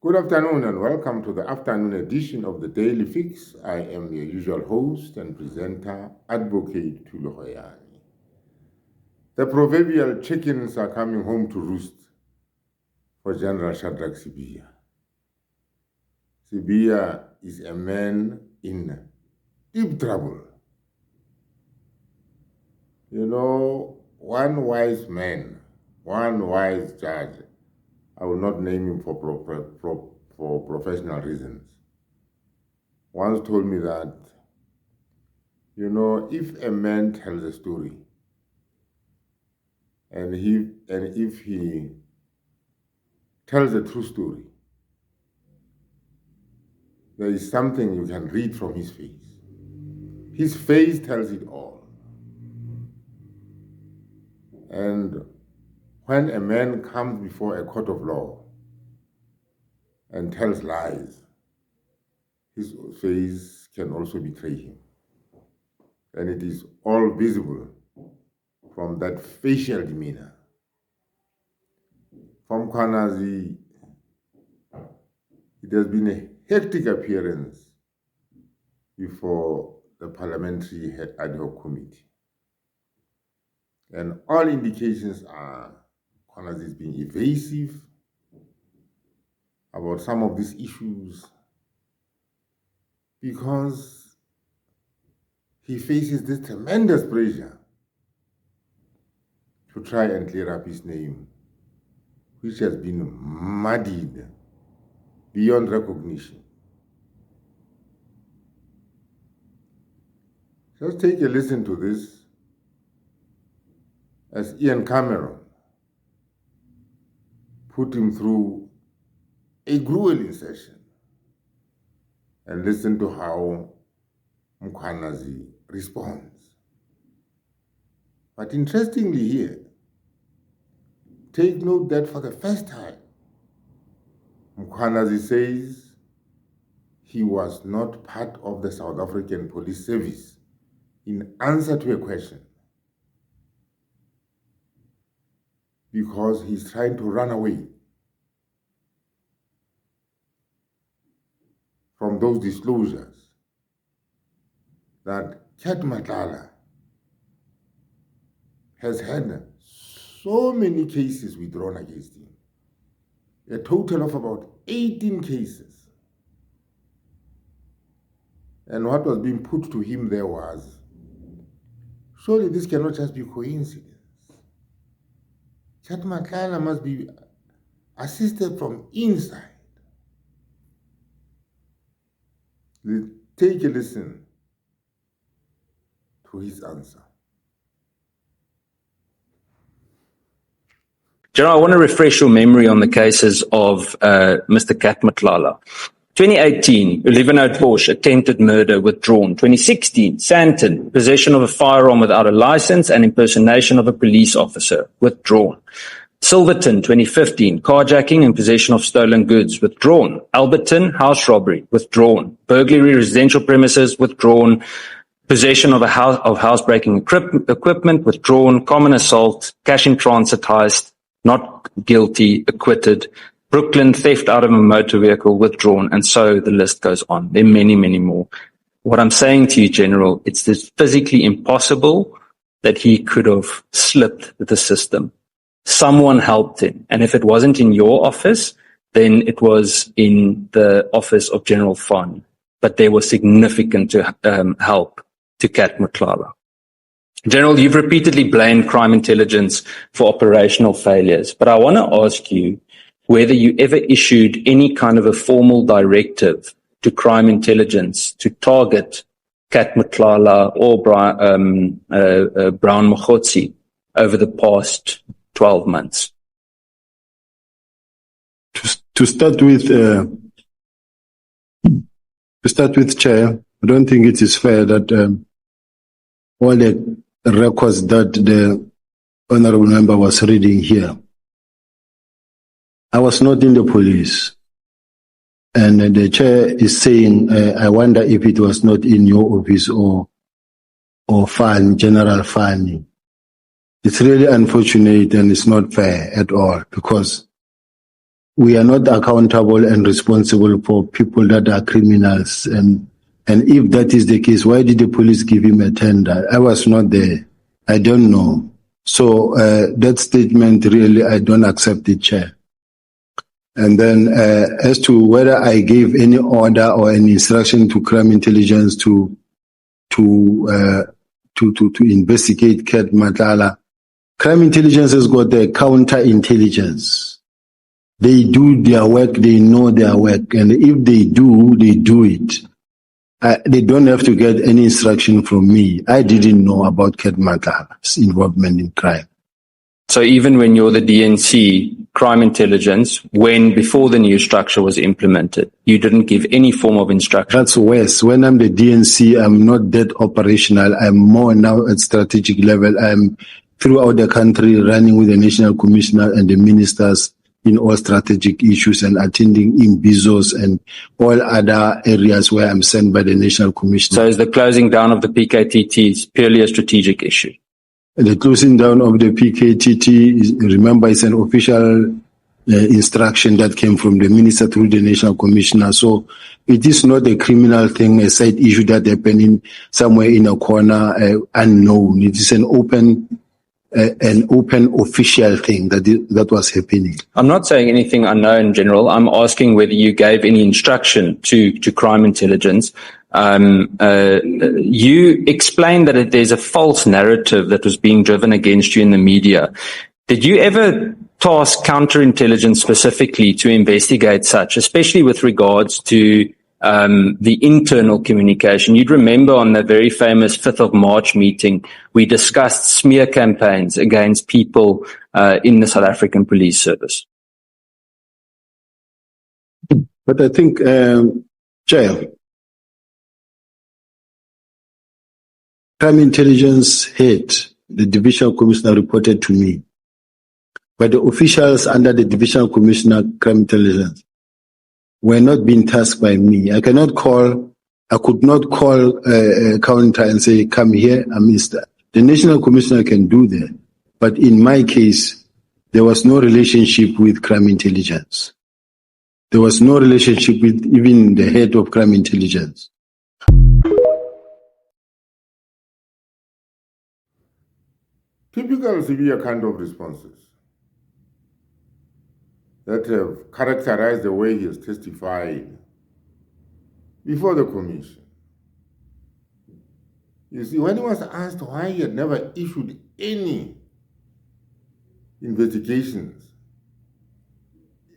Good afternoon and welcome to the afternoon edition of the Daily Fix. I am your usual host and presenter, Advocate Tulo Hoyani. The proverbial chickens are coming home to roost for General Shadrach SIBIYA. SIBIYA is a man in deep trouble. You know, one wise man, one wise judge, I will not name him for professional reasons, once told me that, you know, if a man tells a story and if he tells a true story, there is something you can read from his face. His face tells it all. And when a man comes before a court of law and tells lies, his face can also betray him. And it is all visible from that facial demeanor. From Kwanazi, it has been a hectic appearance before the Parliamentary Ad Hoc Committee. And all indications are Kwanazi is being evasive about some of these issues because he faces this tremendous pressure to try and clear up his name, which has been muddied beyond recognition. Just take a listen to this as Ian Cameron put him through a grueling session, and listen to how Mkhwanazi responds. But interestingly here, take note that for the first time, Mkhwanazi says he was not part of the South African Police Service in answer to a question because he's trying to run away from those disclosures that Cat Matlala has had so many cases withdrawn against him, a total of about 18 cases. And what was being put to him there was, surely this cannot just be coincidence. Cat Matlala must be assisted from inside. Take a listen to his answer. General, I want to refresh your memory on the cases of Mr. Cat Matlala. 2018, 11 Porsche, attempted murder, withdrawn. 2016, Sandton, possession of a firearm without a license and impersonation of a police officer, withdrawn. Silverton, 2015, carjacking and possession of stolen goods, withdrawn. Alberton, house robbery, withdrawn. Burglary, residential premises, withdrawn. Possession of housebreaking equipment, withdrawn. Common assault, cash in transit heist, not guilty, acquitted. Brooklyn, theft out of a motor vehicle, withdrawn. And so the list goes on. There are many, many more. What I'm saying to you, General, it's this physically impossible that he could have slipped the system. Someone helped him. And if it wasn't in your office, then it was in the office of General Fon. But there was significant help to Cat Matlala. General, you've repeatedly blamed crime intelligence for operational failures. But I want to ask you whether you ever issued any kind of a formal directive to crime intelligence to target Cat Matlala or Brown Mokhotsi over the past 12 months. To start with, Chair, I don't think it is fair that all the records that the honorable member was reading here. I was not in the police, and the chair is saying, I wonder if it was not in your office or general funding. It's really unfortunate and it's not fair at all, because we are not accountable and responsible for people that are criminals. And if that is the case, why did the police give him a tender? I was not there. I don't know. So that statement, really, I don't accept it, Chair. And then as to whether I gave any order or any instruction to crime intelligence to investigate Cat Matlala, crime intelligence has got their counterintelligence. They do their work, they know their work, and if they do it. They don't have to get any instruction from me. I didn't know about Cat Matlala's involvement in crime. So even when you're the DNC, crime intelligence, before the new structure was implemented, you didn't give any form of instruction? That's worse. When I'm the DNC, I'm not that operational. I'm more now at strategic level. I'm throughout the country running with the National Commissioner and the ministers in all strategic issues and attending in Bizos and all other areas where I'm sent by the National Commissioner. So is the closing down of the PKTT purely a strategic issue? The closing down of the PKTT, remember, it's an official instruction that came from the minister through the National Commissioner. So it is not a criminal thing, a side issue that happened somewhere in a corner, unknown. It is an open official thing that was happening. I'm not saying anything unknown, General. I'm asking whether you gave any instruction to crime intelligence. You explained that there's a false narrative that was being driven against you in the media. Did you ever task counterintelligence specifically to investigate such, especially with regards to the internal communication? You'd remember on the very famous 5th of March meeting, we discussed smear campaigns against people in the South African Police Service. But I think, Chair, crime intelligence head, the divisional commissioner, reported to me. But the officials under the divisional commissioner, crime intelligence, were not being tasked by me. I could not call a counter and say, come here, Mr. The national commissioner can do that. But in my case, there was no relationship with crime intelligence. There was no relationship with even the head of crime intelligence. Typical SIBIYA kind of responses that have characterized the way he has testified before the commission. You see, when he was asked why he had never issued any investigations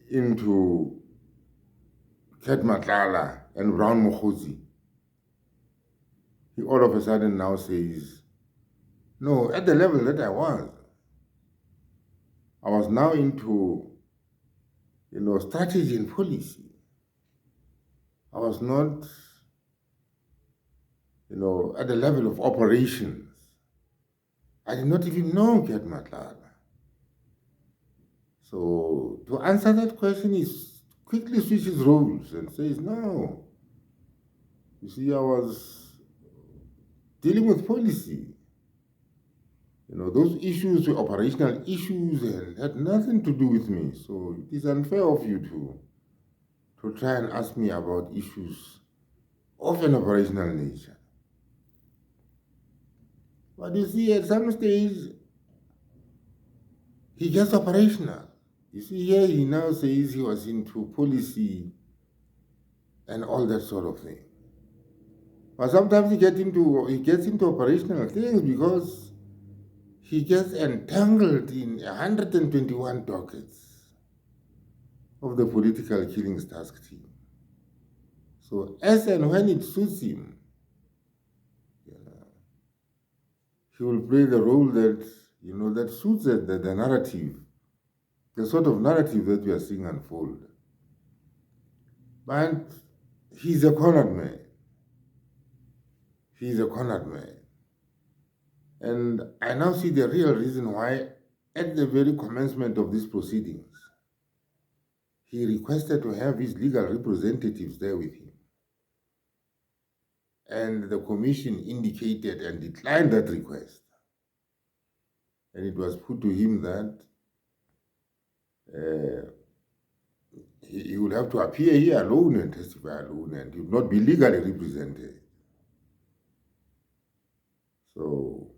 into Cat Matlala and Brown Mokhosi, he all of a sudden now says, no, at the level that I was now into strategy and policy. I was not, at the level of operations. I did not even know Cat Matlala. So to answer that question, he quickly switches roles and says, no. You see, I was dealing with policy. Those issues were operational issues and had nothing to do with me. So it is unfair of you to try and ask me about issues of an operational nature. But you see, at some stage, he gets operational. You see, here he now says he was into policy and all that sort of thing. But sometimes he gets into operational things because he gets entangled in 121 dockets of the political killings task team. So as and when it suits him, he will play the role that, that suits the narrative, the sort of narrative that we are seeing unfold. But he's a cornered man. He's a cornered man. And I now see the real reason why, at the very commencement of these proceedings, he requested to have his legal representatives there with him. And the commission indicated and declined that request. And it was put to him that he will have to appear here alone and testify alone, and he will not be legally represented. So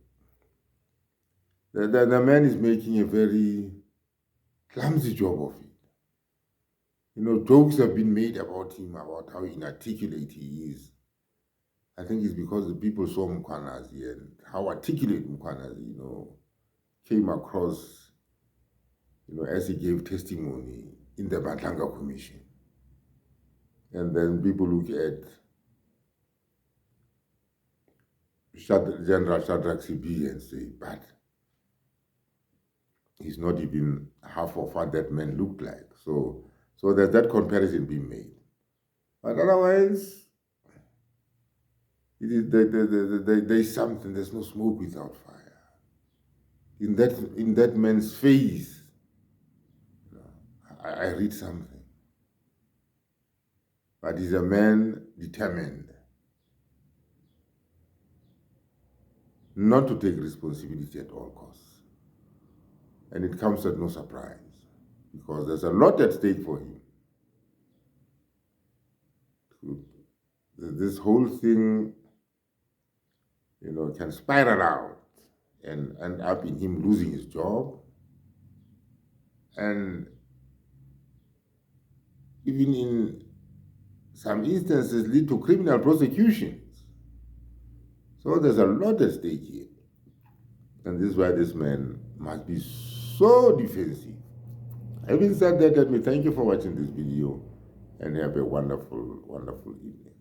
the man is making a very clumsy job of it. You know, jokes have been made about him, about how inarticulate he is. I think it's because the people saw Mkhwanazi and how articulate Mkhwanazi, you know, came across, you know, as he gave testimony in the Matlala Commission. And then people look at General Shadrach SIBIYA and say, but he's not even half of what that man looked like. So there's that comparison being made. But otherwise, there's something, there's no smoke without fire. In that man's face, you know, I read something. But he's a man determined not to take responsibility at all costs. And it comes at no surprise, because there's a lot at stake for him. This whole thing, you know, can spiral out and end up in him losing his job, and even in some instances lead to criminal prosecutions. So there's a lot at stake here. And this is why this man must be so defensive. Having said that, let me thank you for watching this video and have a wonderful, wonderful evening.